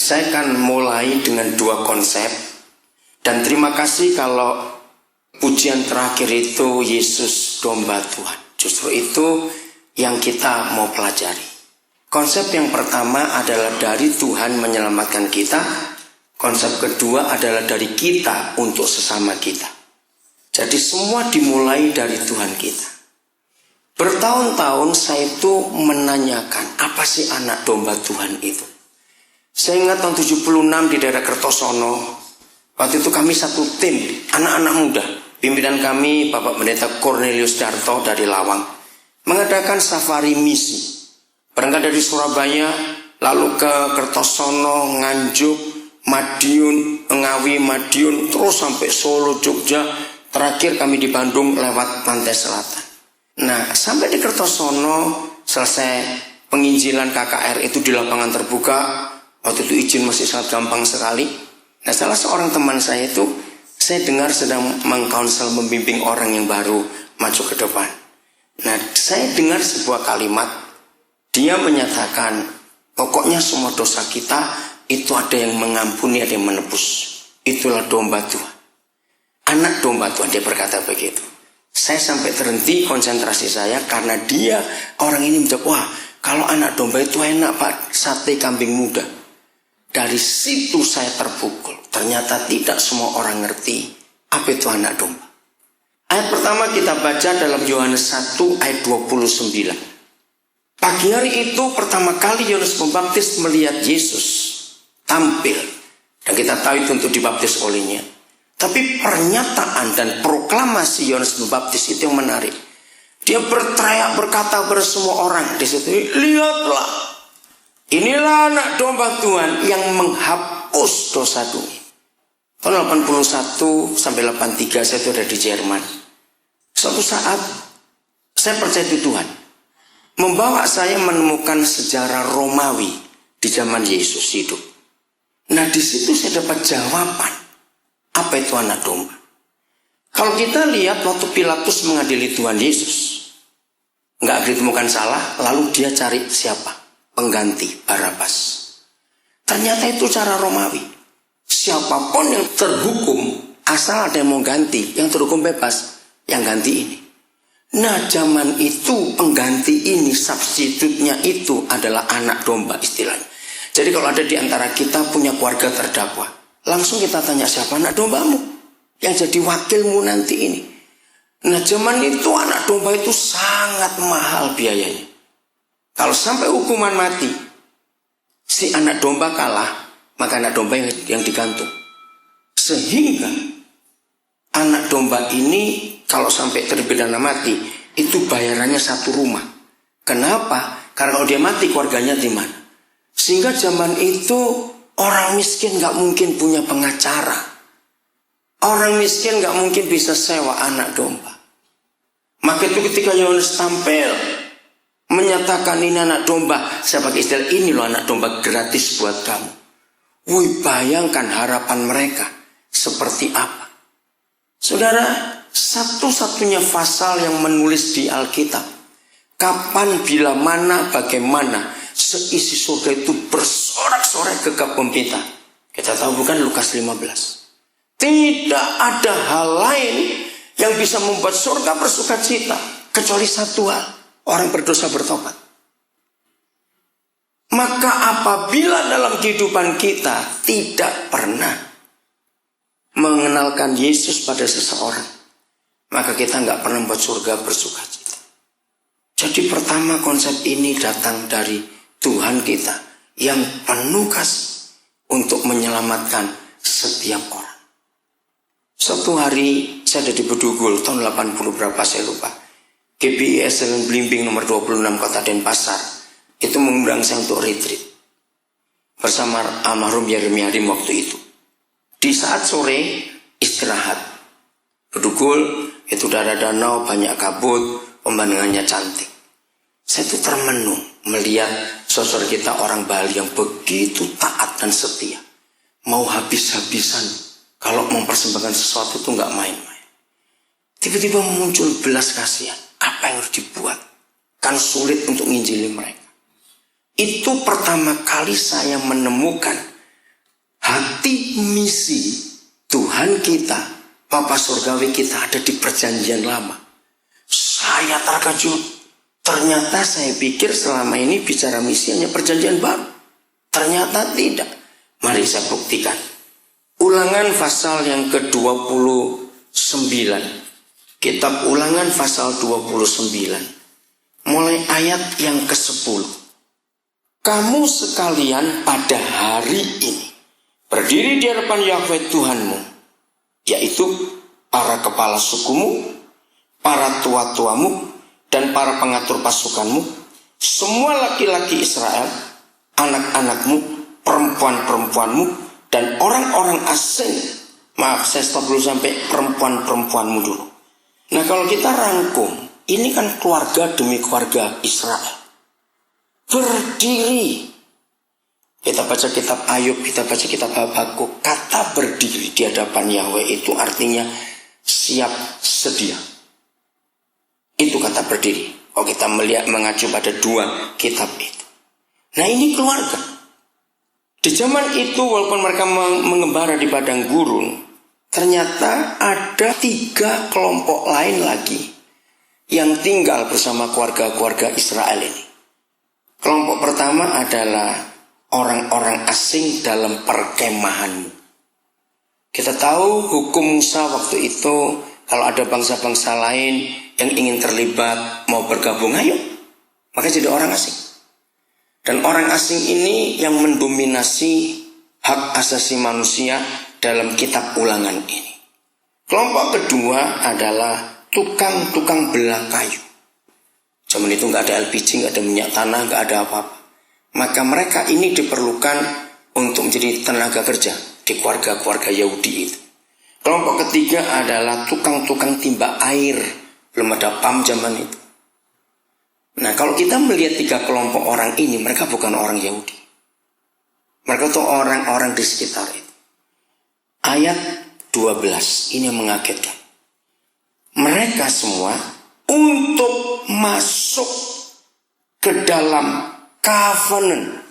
Saya akan mulai dengan dua konsep. Dan terima kasih kalau pujian terakhir itu Yesus domba Tuhan. Justru itu yang kita mau pelajari. Konsep yang pertama adalah dari Tuhan menyelamatkan kita. Konsep kedua adalah dari kita untuk sesama kita. Jadi semua dimulai dari Tuhan kita. Bertahun-tahun saya itu menanyakan, apa sih anak domba Tuhan itu? Saya ingat tahun 76 di daerah Kertosono. Waktu itu kami satu tim, anak-anak muda. Pimpinan kami Bapak Pendeta Cornelius Darto dari Lawang mengadakan safari misi. Berangkat dari Surabaya, lalu ke Kertosono, Nganjuk, Madiun, Ngawi, Madiun, terus sampai Solo, Jogja. Terakhir kami di Bandung lewat Pantai Selatan. Nah, sampai di Kertosono, selesai penginjilan KKR itu di lapangan terbuka. Waktu itu izin masih sangat gampang sekali. Nah, salah seorang teman saya itu, saya dengar sedang mengkonsel, membimbing orang yang baru maju ke depan. Nah, saya dengar sebuah kalimat. Dia menyatakan, pokoknya semua dosa kita itu ada yang mengampuni, ada yang menebus. Itulah domba Tuhan. Anak domba Tuhan, dia berkata begitu. Saya sampai terhenti konsentrasi saya karena dia, orang ini menjawab, wah kalau anak domba itu enak Pak, sate kambing muda. Dari situ saya terpukul. Ternyata tidak semua orang ngerti apa itu anak domba. Ayat pertama kita baca dalam Yohanes 1 ayat 29. Pagi hari itu pertama kali Yohanes Pembaptis melihat Yesus tampil. Dan kita tahu itu untuk dibaptis olehnya. Tapi pernyataan dan proklamasi Yohanes Pembaptis itu yang menarik. Dia berteriak berkata kepada semua orang di situ, lihatlah, inilah anak domba Tuhan yang menghapus dosa dunia. Tahun 81 sampai 83 saya itu ada di Jerman. Suatu saat saya percaya itu Tuhan membawa saya menemukan sejarah Romawi di zaman Yesus hidup. Nah di situ saya dapat jawaban. Apa itu anak domba? Kalau kita lihat waktu Pilatus mengadili Tuhan Yesus, nggak ditemukan salah, lalu dia cari siapa? Pengganti, Barabas. Ternyata itu cara Romawi. Siapapun yang terhukum, asal ada yang mau ganti, yang terhukum bebas, yang ganti ini. Nah zaman itu pengganti ini, substitutnya itu adalah anak domba istilahnya. Jadi kalau ada di antara kita punya keluarga terdakwa, langsung kita tanya siapa anak dombamu yang jadi wakilmu nanti ini. Nah zaman itu anak domba itu sangat mahal biayanya. Kalau sampai hukuman mati, si anak domba kalah, maka anak domba yang digantung. Sehingga anak domba ini kalau sampai terpidana mati, itu bayarannya satu rumah. Kenapa? Karena kalau dia mati keluarganya di mana? Sehingga zaman itu orang miskin gak mungkin punya pengacara. Orang miskin gak mungkin bisa sewa anak domba. Maka itu ketika Yohanes tampil menyatakan ini anak domba, saya pakai istilah ini loh anak domba gratis buat kamu. Wih, bayangkan harapan mereka seperti apa. Saudara, satu-satunya pasal yang menulis di Alkitab, kapan, bila mana, bagaimana seisi surga itu bersorak-sorai gegap gempita. Kita tahu bukan Lukas 15. Tidak ada hal lain yang bisa membuat surga bersuka cita kecuali satu hal, orang berdosa bertobat. Maka apabila dalam kehidupan kita tidak pernah mengenalkan Yesus pada seseorang, maka kita nggak pernah membuat surga bersuka cita. Jadi pertama konsep ini datang dari Tuhan kita yang penuh kasih untuk menyelamatkan setiap orang. Suatu hari saya ada di Bedugul tahun 80 berapa saya lupa. GBIS dengan Blimbing nomor 26 Kota Denpasar itu mengundang saya untuk retreat bersama almarhum Yeremia Rim waktu itu. Di saat sore istirahat, Bedugul itu daerah danau banyak kabut, pemandangannya cantik. Saya itu termenung melihat sosok kita orang Bali yang begitu taat dan setia. Mau habis-habisan kalau mempersembahkan sesuatu itu nggak main-main. Tiba-tiba muncul belas kasihan. Apa yang harus dibuat? Kan sulit untuk nginjili mereka. Itu pertama kali saya menemukan hati misi Tuhan kita, Bapa Surgawi kita ada di perjanjian lama. Saya terkejut. Ternyata saya pikir selama ini bicara misi hanya perjanjian baru. Ternyata tidak. Mari saya buktikan. Ulangan pasal yang ke-29. Kitab Ulangan pasal 29. Mulai ayat yang ke-10. Kamu sekalian pada hari ini berdiri di hadapan Yahweh Tuhanmu, yaitu para kepala sukumu, para tua-tuamu, dan para pengatur pasukanmu, semua laki-laki Israel, anak-anakmu, perempuan-perempuanmu, dan orang-orang asing. Maaf, saya stop dulu sampai perempuan-perempuanmu dulu. Nah, kalau kita rangkum, ini kan keluarga demi keluarga Israel. Berdiri. Kita baca kitab Ayub, kita baca kitab Habakuk. Kata berdiri di hadapan Yahweh itu artinya siap sedia. Itu kata berdiri. Kalau kita melihat mengacu pada dua kitab itu. Nah, ini keluarga. Di zaman itu walaupun mereka mengembara di padang gurun, ternyata ada 3 kelompok lain lagi yang tinggal bersama keluarga-keluarga Israel ini. Kelompok pertama adalah orang-orang asing dalam perkemahanmu. Kita tahu hukum Musa waktu itu, kalau ada bangsa-bangsa lain yang ingin terlibat, mau bergabung, ayo. Maka jadi orang asing. Dan orang asing ini yang mendominasi hak asasi manusia dalam kitab Ulangan ini. Kelompok kedua adalah tukang-tukang belah kayu. Zaman itu nggak ada LPG, nggak ada minyak tanah, nggak ada apa-apa. Maka mereka ini diperlukan untuk menjadi tenaga kerja di keluarga-keluarga Yahudi itu. Kelompok ketiga adalah tukang-tukang timba air. Belum ada pam zaman itu. Nah, kalau kita melihat 3 kelompok orang ini, mereka bukan orang Yahudi. Mereka itu orang-orang di sekitar itu. Ayat 12, ini yang mengagetkan. Mereka semua untuk masuk ke dalam covenant,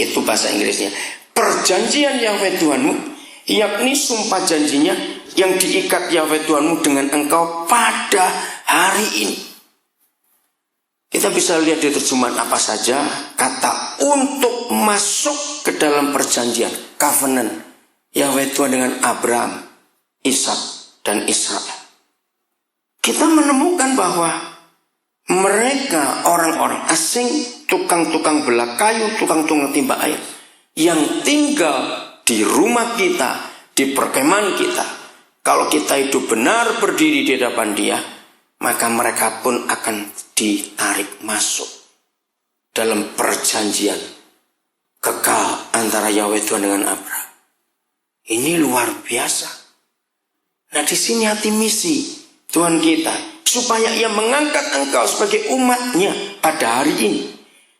itu bahasa Inggrisnya, perjanjian Yahweh Tuhanmu, yakni sumpah janjinya yang diikat Yahweh Tuhanmu dengan engkau pada hari ini. Kita bisa lihat di terjemahan apa saja, kata untuk masuk ke dalam perjanjian, covenant Yahweh Tuhan dengan Abraham, Ishak, dan Israel. Kita menemukan bahwa mereka orang-orang asing, tukang-tukang belah kayu, tukang-tukang timba air, yang tinggal di rumah kita, di perkemahan kita. Kalau kita itu benar berdiri di hadapan Dia, maka mereka pun akan ditarik masuk dalam perjanjian kekal antara Yahweh Tuhan dengan Abraham. Ini luar biasa. Nah, di sini hati misi Tuhan kita, supaya Ia mengangkat engkau sebagai umatnya pada hari ini.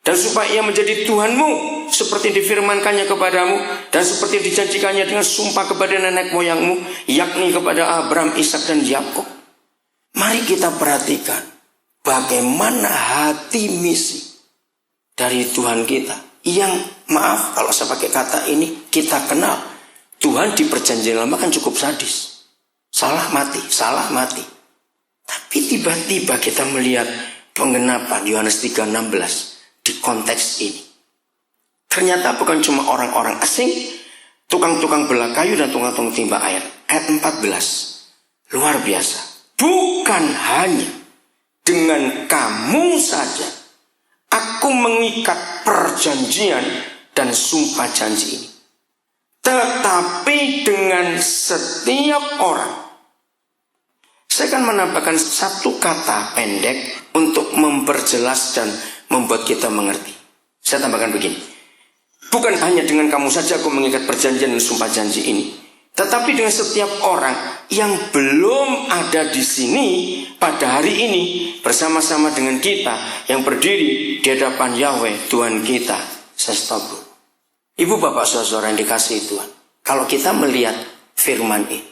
Dan supaya Ia menjadi Tuhanmu, seperti difirmankannya kepadamu, dan seperti dijanjikannya dengan sumpah kepada nenek moyangmu, yakni kepada Abraham, Ishak, dan Yakub. Mari kita perhatikan bagaimana hati misi dari Tuhan kita. Yang, maaf kalau saya pakai kata ini, kita kenal. Tuhan di perjanjian lama kan cukup sadis. Salah mati, salah mati. Tapi tiba-tiba kita melihat penggenapan Yohanes 3:16 di konteks ini. Ternyata bukan cuma orang-orang asing, tukang-tukang belah kayu dan tukang-tukang timba air. Ayat 14. Luar biasa. Bukan hanya dengan kamu saja aku mengikat perjanjian dan sumpah janji ini, tetapi dengan setiap orang. Saya akan menambahkan satu kata pendek untuk memperjelas dan membuat kita mengerti. Saya tambahkan begini. Bukan hanya dengan kamu saja aku mengikat perjanjian dan sumpah janji ini, tetapi dengan setiap orang yang belum ada di sini pada hari ini bersama-sama dengan kita yang berdiri di hadapan Yahweh Tuhan kita. Saya stop dulu. Ibu bapak saudara yang dikasihi Tuhan, kalau kita melihat firman ini,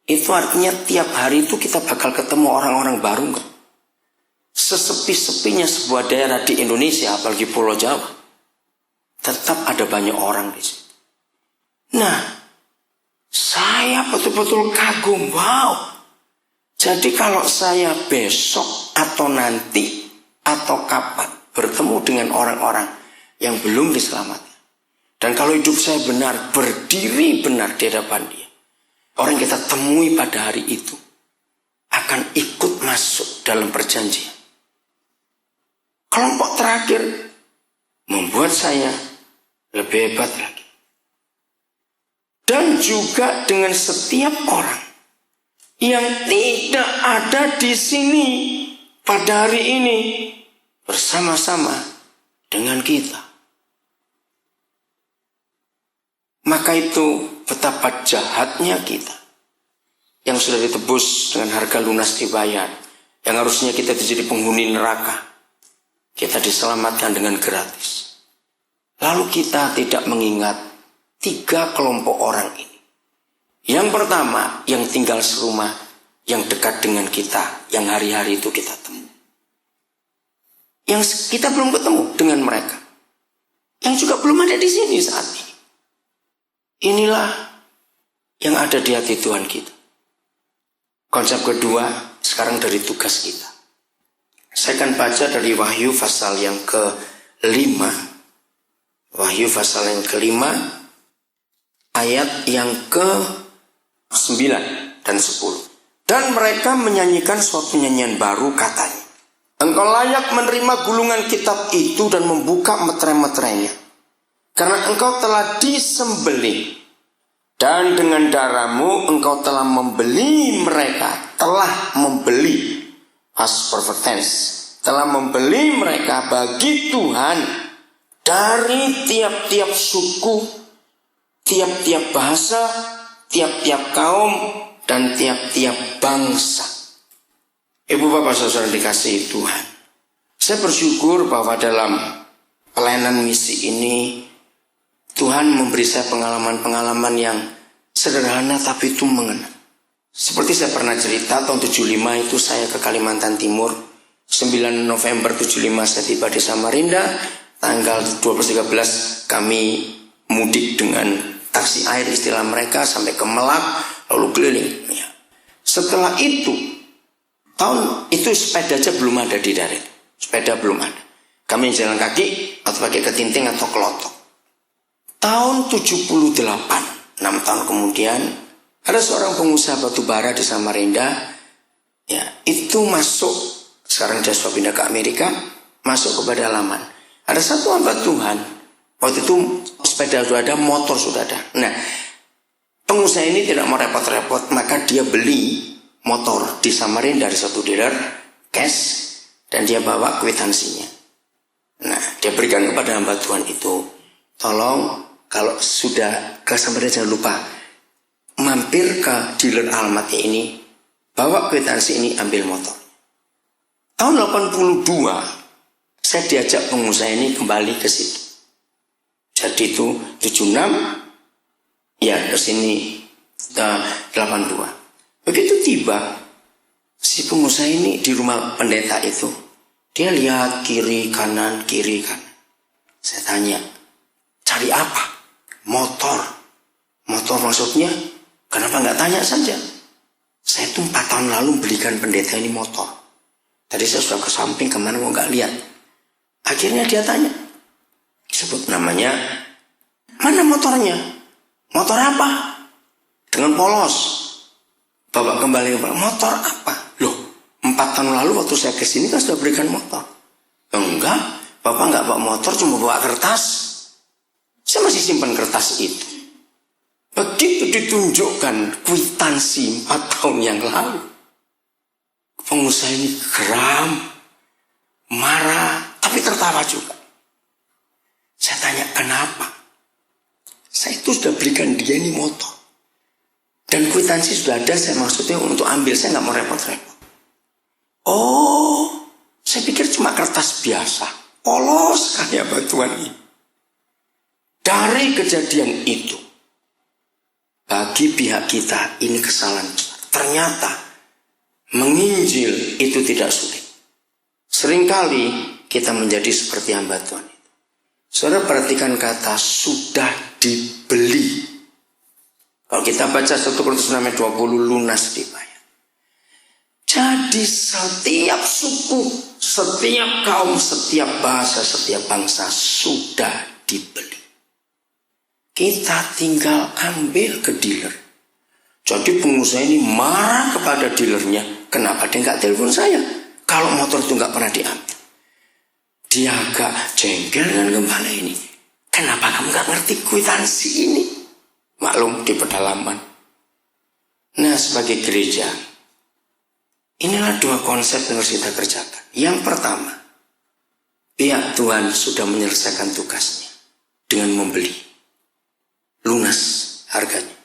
itu artinya tiap hari itu kita bakal ketemu orang-orang baru enggak? Sesepi-sepinya sebuah daerah di Indonesia, apalagi Pulau Jawa, tetap ada banyak orang di situ. Nah, saya betul-betul kagum. Wow. Jadi kalau saya besok atau nanti atau kapan bertemu dengan orang-orang yang belum diselamatkan, dan kalau hidup saya benar, berdiri benar di hadapan dia, orang yang kita temui pada hari itu akan ikut masuk dalam perjanjian. Kelompok terakhir membuat saya lebih hebat lagi. Dan juga dengan setiap orang yang tidak ada di sini pada hari ini bersama-sama dengan kita. Maka itu betapa jahatnya kita yang sudah ditebus dengan harga lunas dibayar, yang harusnya kita jadi penghuni neraka, kita diselamatkan dengan gratis. Lalu kita tidak mengingat 3 kelompok orang ini. Yang pertama, yang tinggal serumah, yang dekat dengan kita, yang hari-hari itu kita temui. Yang kita belum ketemu dengan mereka, yang juga belum ada di sini saat ini. Inilah yang ada di hati Tuhan kita. Konsep kedua, sekarang dari tugas kita. Saya akan baca dari Wahyu pasal yang ke-5. Wahyu pasal yang ke-5, ayat yang ke-9 dan 10. Dan mereka menyanyikan suatu nyanyian baru, katanya, engkau layak menerima gulungan kitab itu dan membuka meterai-meterainya, karena engkau telah disembelih, dan dengan darahmu engkau telah membeli mereka, telah membeli, past perfect tense, telah membeli mereka bagi Tuhan dari tiap-tiap suku, tiap-tiap bahasa, tiap-tiap kaum, dan tiap-tiap bangsa. Ibu bapak saudara dikasihi Tuhan, saya bersyukur bahwa dalam pelayanan misi ini Tuhan memberi saya pengalaman-pengalaman yang sederhana tapi itu mengena. Seperti saya pernah cerita, tahun 75 itu saya ke Kalimantan Timur. 9 November 75 saya tiba di Samarinda. Tanggal 12-13 kami mudik dengan taksi air istilah mereka sampai ke Melak, lalu keliling. Ya. Setelah itu, tahun itu sepeda aja belum ada di darat. Sepeda belum ada. Kami jalan kaki atau pakai ketinting atau kelotok. Tahun 78, 6 tahun kemudian, ada seorang pengusaha batu bara di Samarinda, ya, itu masuk, sekarang dia sudah pindah ke Amerika, masuk ke pedalaman. Ada satu hamba Tuhan, waktu itu sepeda sudah ada, motor sudah ada. Nah, pengusaha ini tidak mau repot-repot, maka dia beli motor di Samarinda dari satu dealer, cash, dan dia bawa kwitansinya. Nah, dia berikan kepada hamba Tuhan itu, tolong, kalau sudah ke Samarinda jangan lupa mampir ke dealer alamatnya ini, bawa kwitansi ini, ambil motor. Tahun 82 saya diajak pengusaha ini kembali ke situ. Jadi itu 76 ya ke sini 82. Begitu tiba si pengusaha ini di rumah pendeta itu, dia lihat kiri kanan. Saya tanya, cari apa? Motor maksudnya? Kenapa nggak tanya saja? Saya tuh 4 tahun lalu belikan pendeta ini motor. Tadi saya sudah ke samping, kemana mau nggak lihat. Akhirnya dia tanya, disebut namanya, mana motornya? Motor apa? Dengan polos. Bapak kembali, motor apa? Loh, 4 tahun lalu waktu saya kesini kan sudah berikan motor. Enggak, Bapak nggak bawa motor, cuma bawa kertas. Saya masih simpan kertas itu. Begitu ditunjukkan kwitansi 4 tahun yang lalu, pengusaha ini geram, marah, tapi tertawa juga. Saya tanya, kenapa? Saya itu sudah berikan dia ini motor. Dan kwitansi sudah ada, saya maksudnya untuk ambil, saya nggak mau repot-repot. Oh, saya pikir cuma kertas biasa. Polos kayak batuan ini. Dari kejadian itu, bagi pihak kita ini kesalahan besar. Ternyata menginjil itu tidak sulit. Seringkali kita menjadi seperti hamba Tuhan itu. Saudara perhatikan kata sudah dibeli Kalau kita baca 1 Korintus 6 ayat 20, lunas dibayar. Jadi setiap suku, setiap kaum, setiap bahasa, setiap bangsa sudah dibeli. Kita tinggal ambil ke dealer. Jadi pengusaha ini marah kepada dealernya. Kenapa dia nggak telepon saya? Kalau motor itu nggak pernah diambil. Dia agak jengkel dengan gembala ini. Kenapa kamu nggak ngerti kwitansi ini? Maklum di pedalaman. Nah, sebagai gereja, inilah dua konsep yang harus kita kerjakan. Yang pertama, pihak Tuhan sudah menyelesaikan tugasnya dengan membeli. Lunas harganya.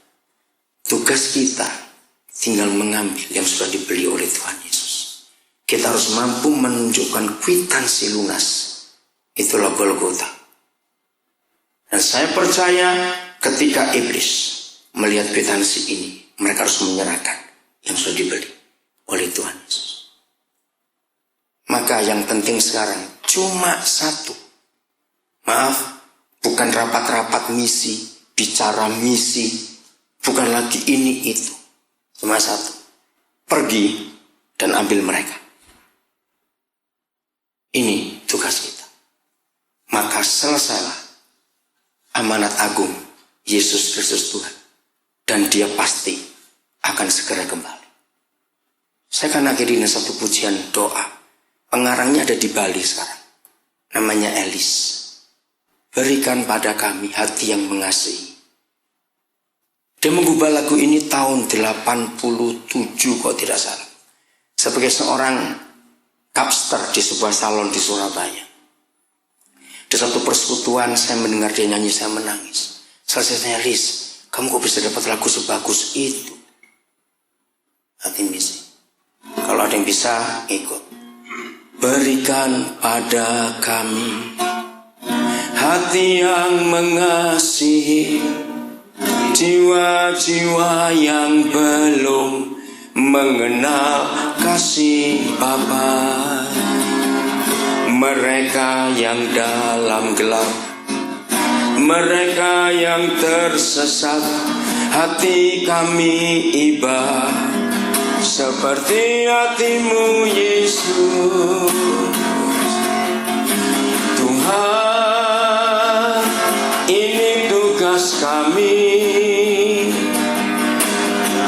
Tugas kita tinggal mengambil yang sudah dibeli oleh Tuhan Yesus. Kita harus mampu menunjukkan kwitansi lunas. Itulah Golgota. Dan saya percaya ketika iblis melihat kwitansi ini, mereka harus menyerahkan yang sudah dibeli oleh Tuhan Yesus. Maka yang penting sekarang cuma satu. Maaf, bukan rapat-rapat misi, bicara misi, bukan lagi ini itu. Cuma satu. Pergi dan ambil mereka. Ini tugas kita. Maka selesailah amanat agung Yesus Kristus Tuhan. Dan dia pasti akan segera kembali. Saya akan akhiri dengan satu pujian doa. Pengarangnya ada di Bali sekarang. Namanya Elis. Berikan pada kami hati yang mengasihi. Dia mengubah lagu ini tahun 87 kalau tidak salah. Sebagai seorang kapster di sebuah salon di Surabaya. Di satu persekutuan saya mendengar dia nyanyi, saya menangis. Selesai saya, Lis, kamu kok bisa dapat lagu sebagus itu? Hati misi. Kalau ada yang bisa, ikut. Berikan pada kami hati yang mengasihi, jiwa-jiwa yang belum mengenal kasih Bapa. Mereka yang dalam gelap, mereka yang tersesat, hati kami iba seperti hatimu Yesus. Tuhan, ini tugas kami.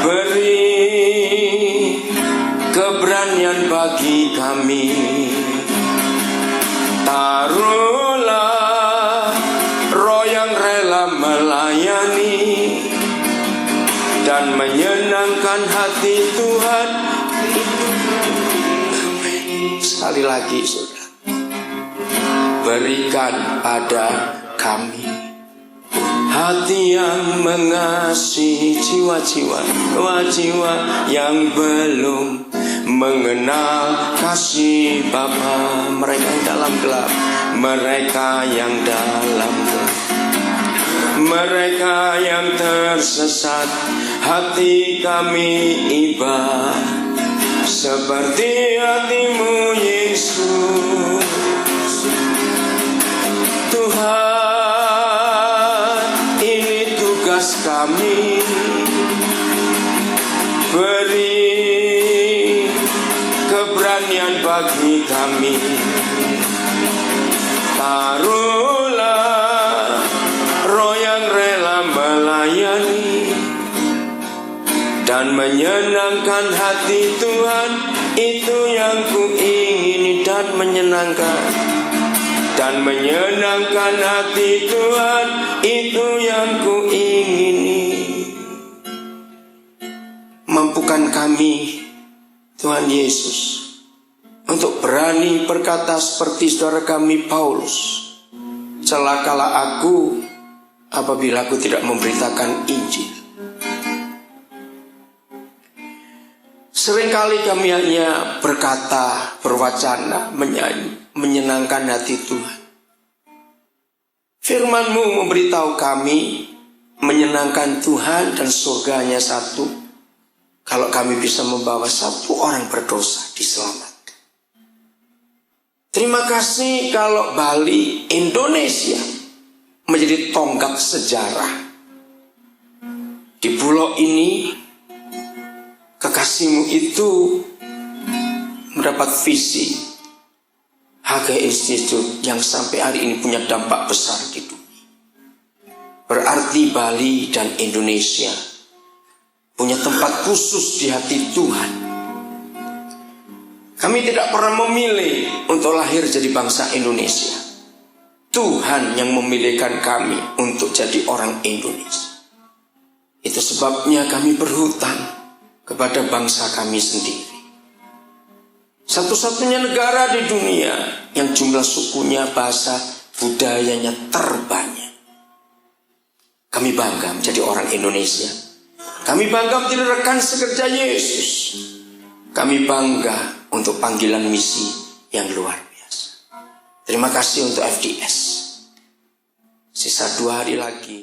Beri keberanian bagi kami. Taruhlah roh yang rela melayani dan menyenangkan hati Tuhan. Sekali lagi, saudara, berikan pada kami hati yang mengasihi, jiwa-jiwa yang belum mengenal kasih Bapa. Mereka yang dalam gelap, mereka yang dalam gelap, mereka yang tersesat, hati kami iba seperti hatimu Yesus. Tuhan, ini tugas kami. Beri keberanian bagi kami. Taruhlah roh yang rela melayani dan menyenangkan hati Tuhan. Itu yang kuingini, dan menyenangkan hati Tuhan. Itu yang kuingini. Mampukan kami Tuhan Yesus untuk berani berkata seperti saudara kami Paulus, celakalah aku apabila aku tidak memberitakan Injil. Seringkali kami hanya berkata, berwacana, menyanyi, menyenangkan hati Tuhan. Firman-Mu memberitahu kami menyenangkan Tuhan dan surganya satu, kalau kami bisa membawa satu orang berdosa diselamatkan. Terima kasih kalau Bali, Indonesia menjadi tonggak sejarah Di pulau ini, kekasihmu itu mendapat visi HG Institute yang sampai hari ini punya dampak besar di dunia. Berarti Bali dan Indonesia punya tempat khusus di hati Tuhan. Kami tidak pernah memilih untuk lahir jadi bangsa Indonesia. Tuhan yang memilihkan kami untuk jadi orang Indonesia. Itu sebabnya kami berhutang kepada bangsa kami sendiri. Satu-satunya negara di dunia yang jumlah sukunya, bahasa, budayanya terbanyak. Kami bangga menjadi orang Indonesia. Kami bangga menjadi rekan sekerja Yesus. Kami bangga untuk panggilan misi yang luar biasa. Terima kasih untuk FDS. Sisa 2 hari lagi.